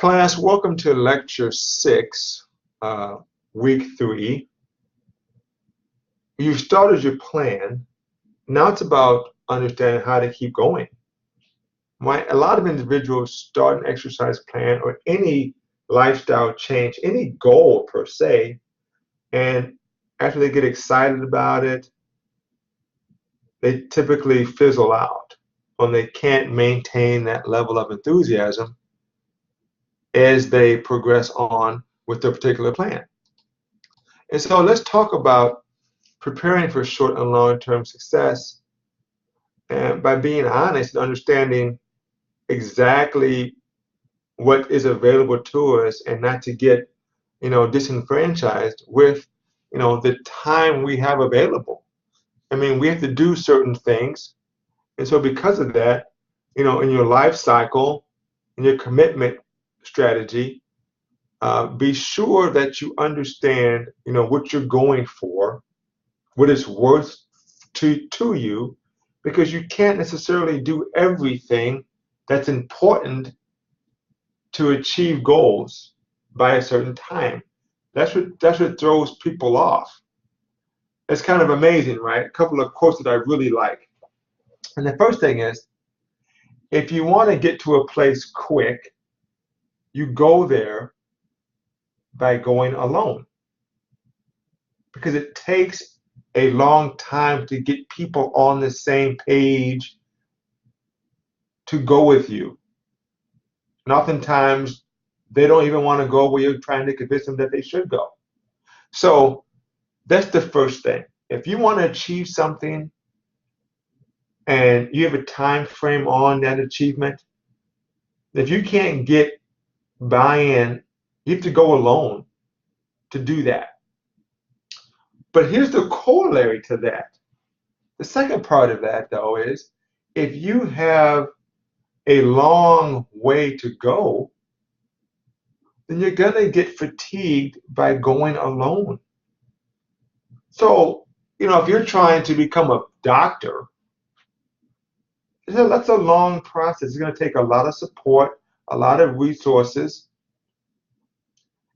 Class, welcome to lecture 6, week 3. You've started your plan. Now it's about understanding how to keep going. A lot of individuals start an exercise plan or any lifestyle change, any goal per se, and after they get excited about it, they typically fizzle out when they can't maintain that level of enthusiasm as they progress on with their particular plan. And so let's talk about preparing for short and long-term success, and by being honest and understanding exactly what is available to us and not to get disenfranchised with the time we have available. I mean, we have to do certain things, and so because of that, in your life cycle, in your commitment strategy, be sure that you understand what you're going for, what it's worth to you, because you can't necessarily do everything that's important to achieve goals by a certain time. That's what throws people off. It's kind of amazing, right? A couple of quotes that I really like. And the first thing is, if you want to get to a place quick, you go there by going alone, because it takes a long time to get people on the same page to go with you. And oftentimes, they don't even want to go where you're trying to convince them that they should go. So that's the first thing. If you want to achieve something and you have a time frame on that achievement, if you can't get buy-in, you have to go alone to do that. But here's the corollary to that. The second part of that, though, is if you have a long way to go, then you're going to get fatigued by going alone. So, if you're trying to become a doctor, that's a long process. It's going to take a lot of support, a lot of resources,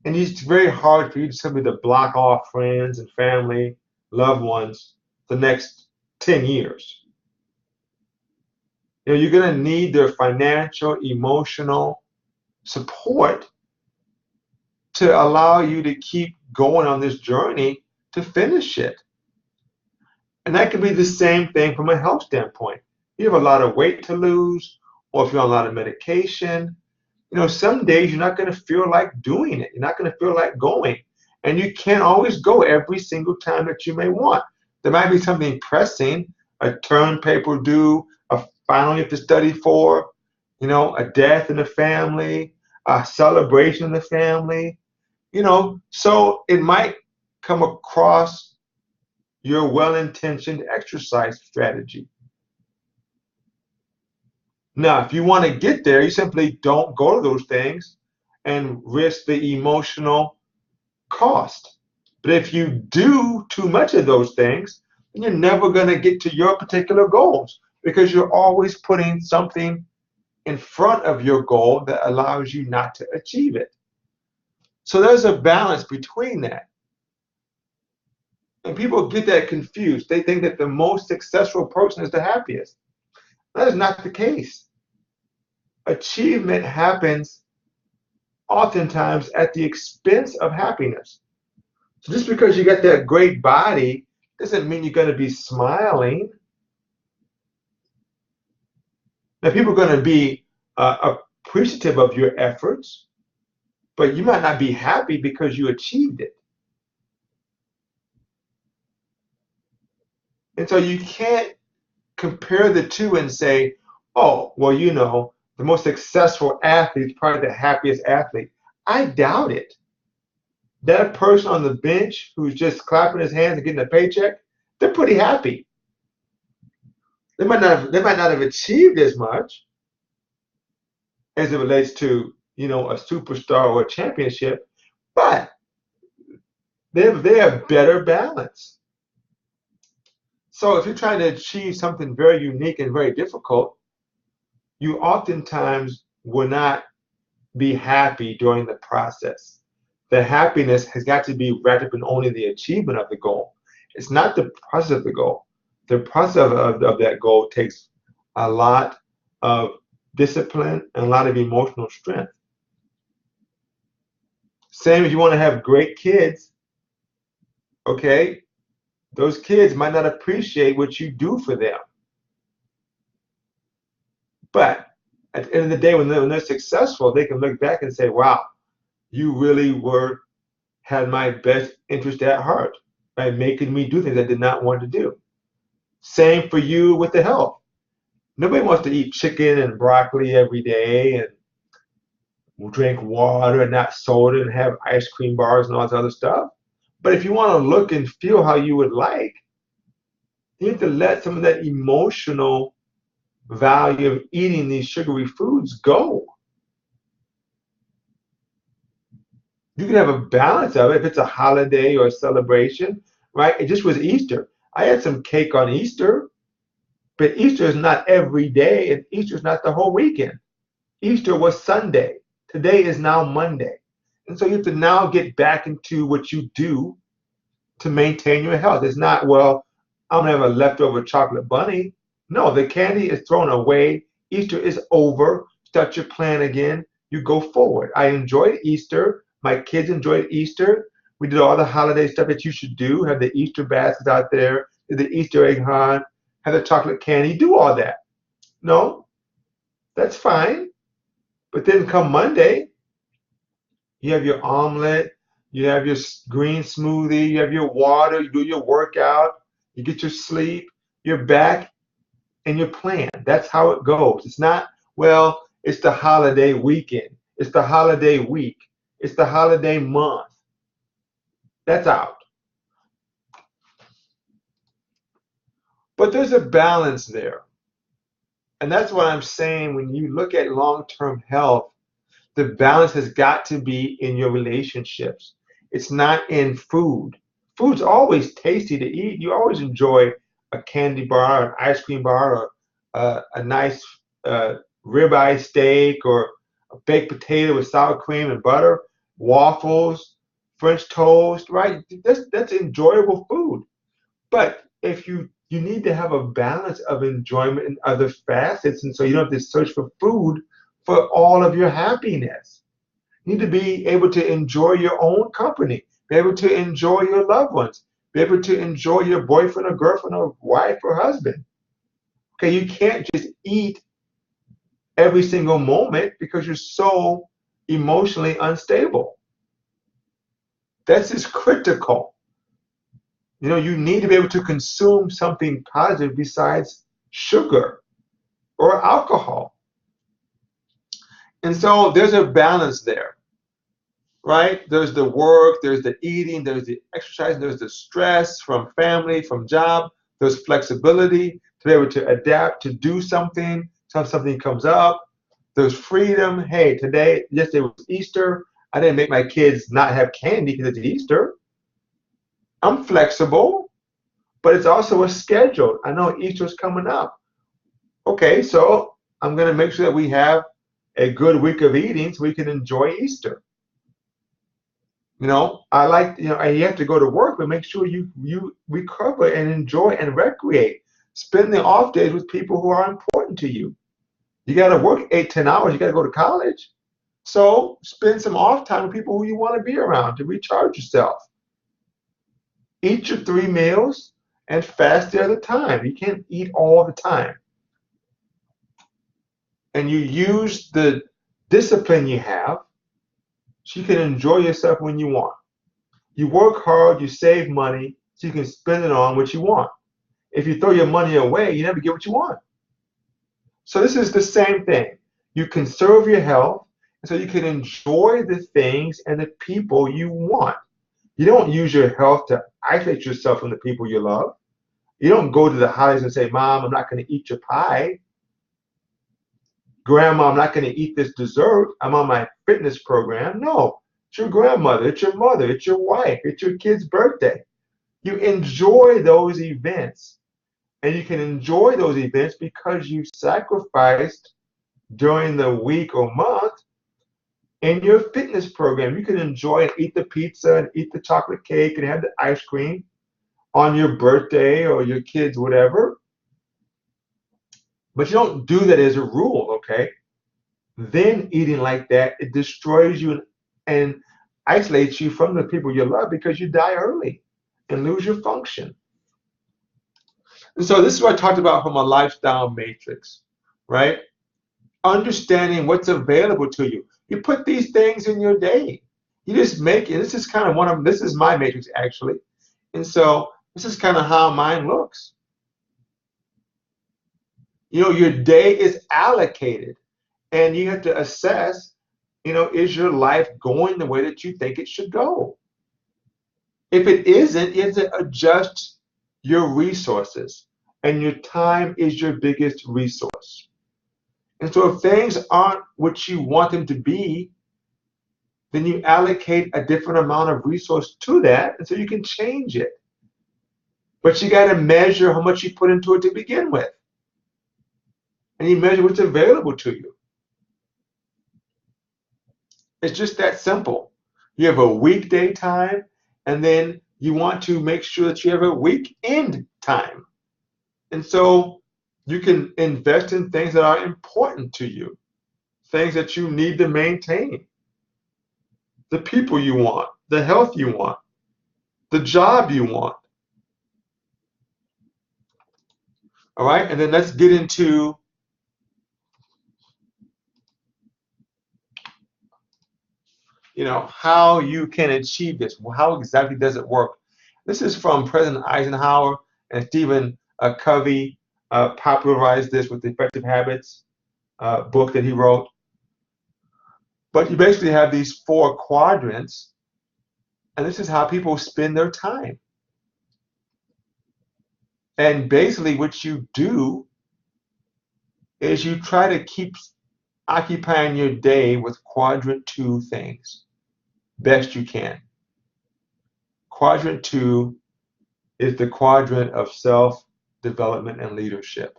and it's very hard for you simply to block off friends and family, loved ones, the next 10 years. You're going to need their financial, emotional support to allow you to keep going on this journey to finish it. And that could be the same thing from a health standpoint. You have a lot of weight to lose, or if you're on a lot of medication, some days you're not going to feel like doing it. You're not going to feel like going. And you can't always go every single time that you may want. There might be something pressing, a term paper due, a final you have to study for, a death in the family, a celebration in the family, so it might come across your well-intentioned exercise strategy. Now, if you want to get there, you simply don't go to those things and risk the emotional cost. But if you do too much of those things, then you're never going to get to your particular goals, because you're always putting something in front of your goal that allows you not to achieve it. So there's a balance between that. And people get that confused. They think that the most successful person is the happiest. That is not the case. Achievement happens oftentimes at the expense of happiness. So just because you got that great body doesn't mean you're going to be smiling. Now, people are going to be appreciative of your efforts, but you might not be happy because you achieved it. And so you can't compare the two and say, oh, well, the most successful athlete is probably the happiest athlete. I doubt it. That person on the bench who's just clapping his hands and getting a paycheck, they're pretty happy. They might not have achieved as much as it relates to, a superstar or a championship, but they have better balance. So if you're trying to achieve something very unique and very difficult, you oftentimes will not be happy during the process. The happiness has got to be wrapped up in only the achievement of the goal. It's not the process of the goal. The process of that goal takes a lot of discipline and a lot of emotional strength. Same if you want to have great kids, okay? Those kids might not appreciate what you do for them. But at the end of the day, when they're successful, they can look back and say, wow, you really had my best interest at heart by making me do things I did not want to do. Same for you with the health. Nobody wants to eat chicken and broccoli every day and drink water and not soda and have ice cream bars and all this other stuff. But if you want to look and feel how you would like, you have to let some of that emotional value of eating these sugary foods go. You can have a balance of it if it's a holiday or a celebration, right? It just was Easter. I had some cake on Easter, but Easter is not every day, and Easter is not the whole weekend. Easter was Sunday. Today is now Monday. And so you have to now get back into what you do to maintain your health. It's not, well, I'm going to have a leftover chocolate bunny. No, the candy is thrown away. Easter is over. Start your plan again. You go forward. I enjoyed Easter. My kids enjoyed Easter. We did all the holiday stuff that you should do. Have the Easter baskets out there. Did the Easter egg hunt. Have the chocolate candy. Do all that. No, that's fine. But then come Monday, you have your omelet. You have your green smoothie. You have your water. You do your workout. You get your sleep. You're back in your plan. That's how it goes. It's not, well, it's the holiday weekend. It's the holiday week. It's the holiday month. That's out. But there's a balance there. And that's what I'm saying when you look at long-term health, the balance has got to be in your relationships. It's not in food. Food's always tasty to eat. You always enjoy a candy bar, an ice cream bar, or a nice ribeye steak, or a baked potato with sour cream and butter, waffles, French toast, right? That's enjoyable food. But if you need to have a balance of enjoyment in other facets, and so you don't have to search for food for all of your happiness. You need to be able to enjoy your own company, be able to enjoy your loved ones, be able to enjoy your boyfriend or girlfriend or wife or husband. Okay, you can't just eat every single moment because you're so emotionally unstable. That's just critical. You know, you need to be able to consume something positive besides sugar or alcohol. And so there's a balance there, right? There's the work, there's the eating, there's the exercise, there's the stress from family, from job, there's flexibility to be able to adapt, to do something, so if something comes up. There's freedom. Hey, yesterday was Easter. I didn't make my kids not have candy because it's Easter. I'm flexible, but it's also a schedule. I know Easter's coming up. Okay, so I'm going to make sure that we have a good week of eating so we can enjoy Easter. You know, I like, you know, and you have to go to work, but make sure you recover and enjoy and recreate. Spend the off days with people who are important to you. You got to work 8-10 hours. You got to go to college. So spend some off time with people who you want to be around to recharge yourself. Eat your 3 meals and fast the other time. You can't eat all the time. And you use the discipline you have so you can enjoy yourself when you want. You work hard, you save money so you can spend it on what you want. If you throw your money away, you never get what you want. So this is the same thing. You conserve your health so you can enjoy the things and the people you want. You don't use your health to isolate yourself from the people you love. You don't go to the holidays and say, Mom, I'm not going to eat your pie. Grandma, I'm not going to eat this dessert. I'm on my fitness program. No, it's your grandmother, it's your mother, it's your wife, it's your kid's birthday. You enjoy those events. And you can enjoy those events because you sacrificed during the week or month In your fitness program, you can enjoy and eat the pizza and eat the chocolate cake and have the ice cream on your birthday or your kids, whatever. But you don't do that as a rule, okay? Then eating like that, it destroys you and isolates you from the people you love because you die early and lose your function. And so this is what I talked about from a lifestyle matrix, right? Understanding what's available to you. You put these things in your day. You just make it. This is kind of this is my matrix actually. And so this is kind of how mine looks. You know, your day is allocated and you have to assess, you know, is your life going the way that you think it should go? If it isn't, you have to adjust your resources, and your time is your biggest resource. And so if things aren't what you want them to be, then you allocate a different amount of resource to that, and so you can change it. But you got to measure how much you put into it to begin with. And you measure what's available to you. It's just that simple. You have a weekday time, and then you want to make sure that you have a weekend time. And so you can invest in things that are important to you, things that you need to maintain, the people you want, the health you want, the job you want. All right, and then let's get into how you can achieve this. How exactly does it work? This is from President Eisenhower, and Stephen Covey popularized this with the Effective Habits book that he wrote. But you basically have these 4 quadrants, and this is how people spend their time. And basically what you do is you try to keep occupying your day with quadrant 2 things best you can. Quadrant 2 is the quadrant of self-development and leadership.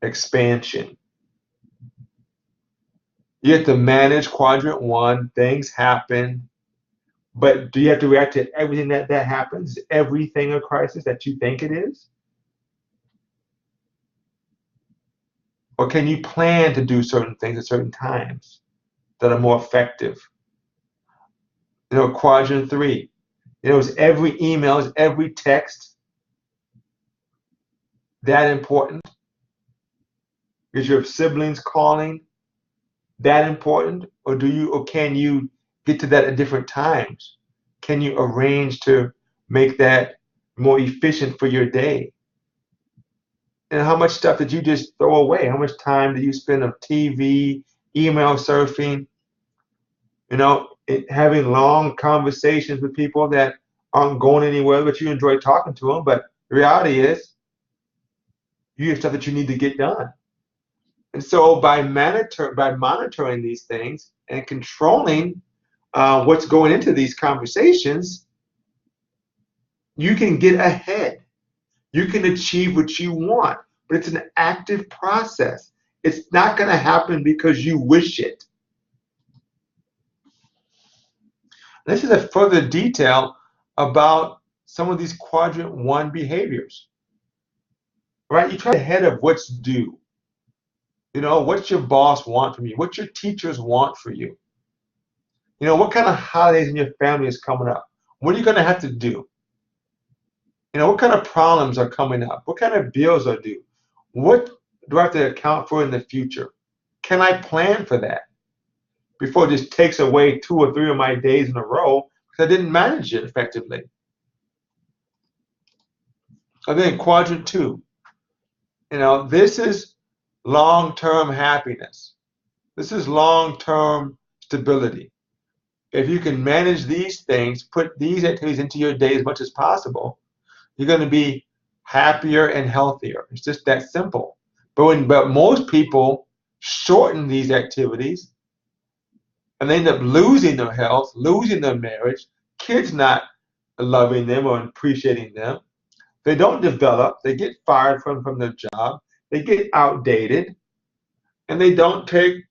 Expansion. You have to manage quadrant 1. Things happen. But do you have to react to everything that happens? Is everything a crisis that you think it is? Or can you plan to do certain things at certain times that are more effective? Quadrant 3. Is every email, is every text that important? Is your siblings calling that important? Or can you get to that at different times? Can you arrange to make that more efficient for your day? And how much stuff did you just throw away? How much time did you spend on TV, email surfing, having long conversations with people that aren't going anywhere, but you enjoy talking to them? But the reality is, you have stuff that you need to get done. And so by monitoring these things and controlling what's going into these conversations, you can get ahead. You can achieve what you want, but it's an active process. It's not going to happen because you wish it. This is a further detail about some of these quadrant 1 behaviors. Right? You try ahead of what's due. What's your boss want from you? What your teachers want for you? What kind of holidays in your family is coming up? What are you going to have to do? What kind of problems are coming up? What kind of bills are due? What do I have to account for in the future? Can I plan for that before it just takes away 2 or 3 of my days in a row because I didn't manage it effectively? And then quadrant 2. This is long-term happiness. This is long-term stability. If you can manage these things, put these activities into your day as much as possible, you're going to be happier and healthier. It's just that simple. But most people shorten these activities and they end up losing their health, losing their marriage, kids not loving them or appreciating them. They don't develop. They get fired from their job. They get outdated, and they don't take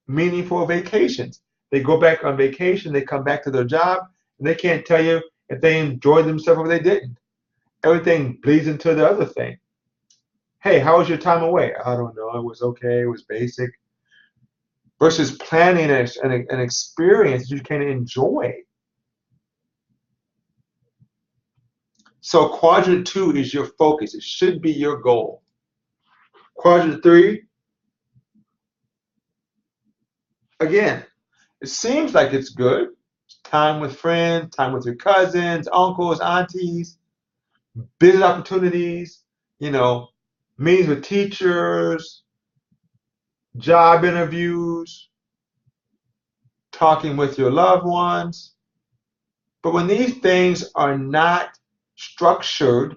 meaningful vacations. They go back on vacation, they come back to their job, and they can't tell you if they enjoyed themselves or they didn't. Everything bleeds into the other thing. Hey, how was your time away? I don't know. It was okay. It was basic. Versus planning an experience you can enjoy. So quadrant 2 is your focus. It should be your goal. Quadrant 3, again, it seems like it's good. Time with friends, time with your cousins, uncles, aunties, business opportunities, meetings with teachers, job interviews, talking with your loved ones. But when these things are not structured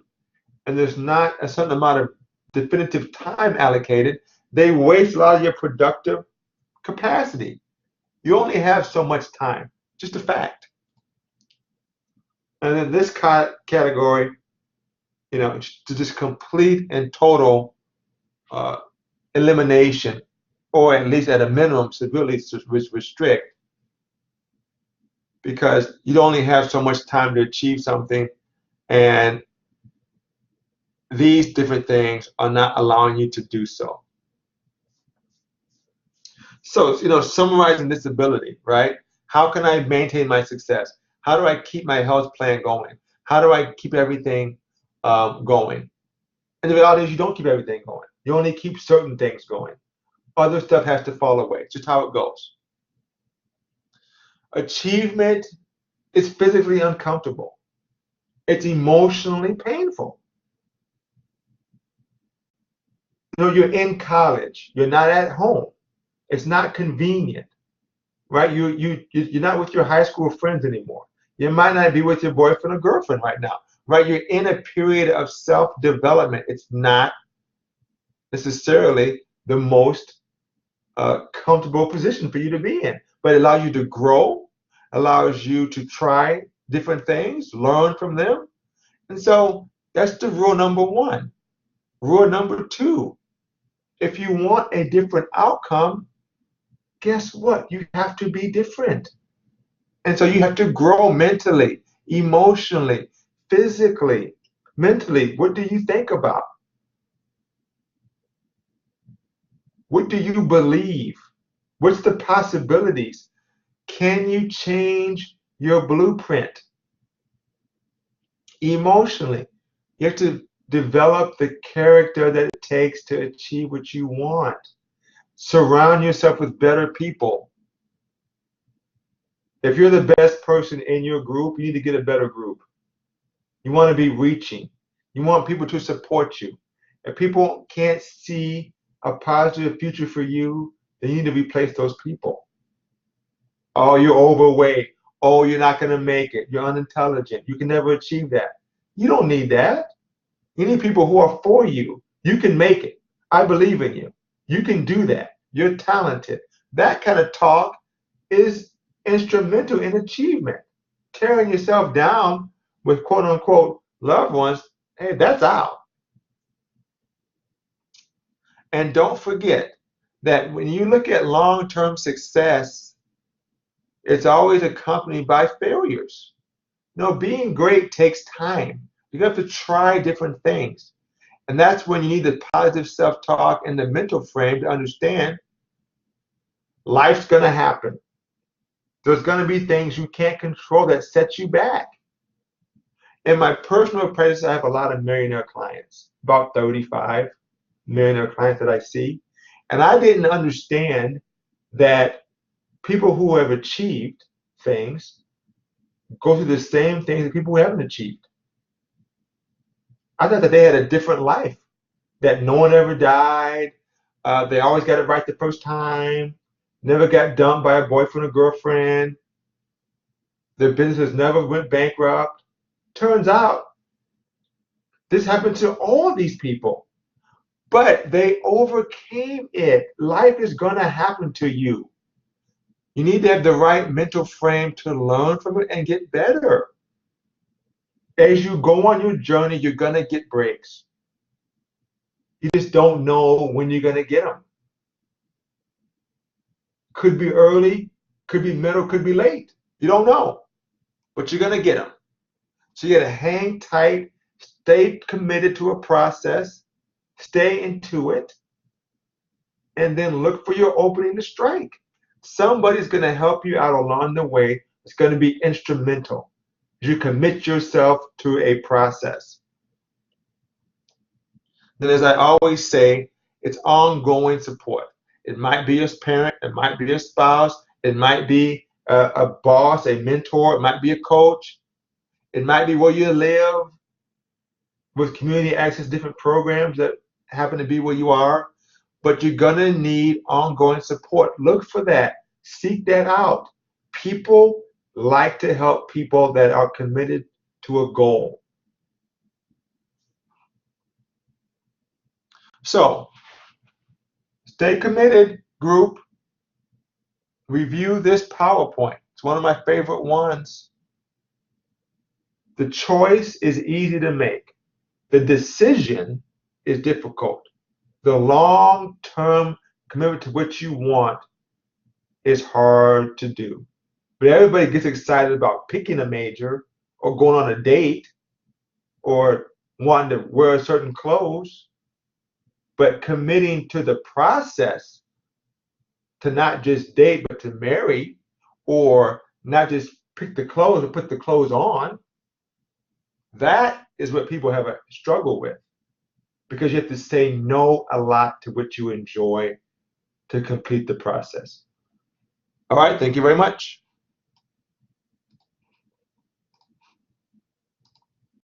and there's not a certain amount of definitive time allocated, they waste a lot of your productive capacity. You only have so much time, just a fact. And then this category, to just complete and total elimination, or at least at a minimum, severely restrict, because you only have so much time to achieve something, and these different things are not allowing you to do so. So, summarizing this ability, right? How can I maintain my success? How do I keep my health plan going? How do I keep everything going? And the reality is you don't keep everything going. You only keep certain things going. Other stuff has to fall away. It's just how it goes. Achievement is physically uncomfortable. It's emotionally painful. You're in college. You're not at home. It's not convenient, right? You're not with your high school friends anymore. You might not be with your boyfriend or girlfriend right now, right? You're in a period of self-development. It's not necessarily the most comfortable position for you to be in, but it allows you to grow, allows you to try different things, learn from them. And so that's the rule number 1. Rule number 2, if you want a different outcome, guess what? You have to be different. And so you have to grow mentally, emotionally, physically, mentally. What do you think about? What do you believe? What's the possibilities? Can you change your blueprint? Emotionally, you have to develop the character that it takes to achieve what you want. Surround yourself with better people. If you're the best person in your group, you need to get a better group. You want to be reaching. You want people to support you. If people can't see a positive future for you, then you need to replace those people. Oh, you're overweight. Oh, you're not going to make it. You're unintelligent. You can never achieve that. You don't need that. You need people who are for you. You can make it. I believe in you. You can do that. You're talented. That kind of talk is instrumental in achievement. Tearing yourself down with quote unquote loved ones, hey, that's out. And don't forget that when you look at long-term success, it's always accompanied by failures. Being great takes time. You have to try different things. And that's when you need the positive self-talk and the mental frame to understand life's going to happen. There's going to be things you can't control that set you back. In my personal practice, I have a lot of millionaire clients, about 35 millionaire clients that I see. And I didn't understand that people who have achieved things go through the same things that people who haven't achieved. I thought that they had a different life, that no one ever died. They always got it right the first time, never got dumped by a boyfriend or girlfriend. Their businesses never went bankrupt. Turns out this happened to all these people, but they overcame it. Life is going to happen to you. You need to have the right mental frame to learn from it and get better. As you go on your journey, you're going to get breaks. You just don't know when you're going to get them. Could be early, could be middle, could be late. You don't know, but you're going to get them. So you got to hang tight, stay committed to a process, stay into it, and then look for your opening to strike. Somebody's going to help you out along the way. It's going to be instrumental. You commit yourself to a process. Then, as I always say, it's ongoing support. It might be your parent, it might be your spouse, it might be a boss, a mentor, it might be a coach, it might be where you live with community access, different programs that happen to be where you are. But you're going to need ongoing support. Look for that. Seek that out. People like to help people that are committed to a goal. So, stay committed, group. Review this PowerPoint. It's one of my favorite ones. The choice is easy to make. The decision is difficult. The long-term commitment to what you want is hard to do. But everybody gets excited about picking a major or going on a date or wanting to wear certain clothes. But committing to the process to not just date, but to marry, or not just pick the clothes or put the clothes on, that is what people have a struggle with, because you have to say no a lot to what you enjoy to complete the process. All right, thank you very much.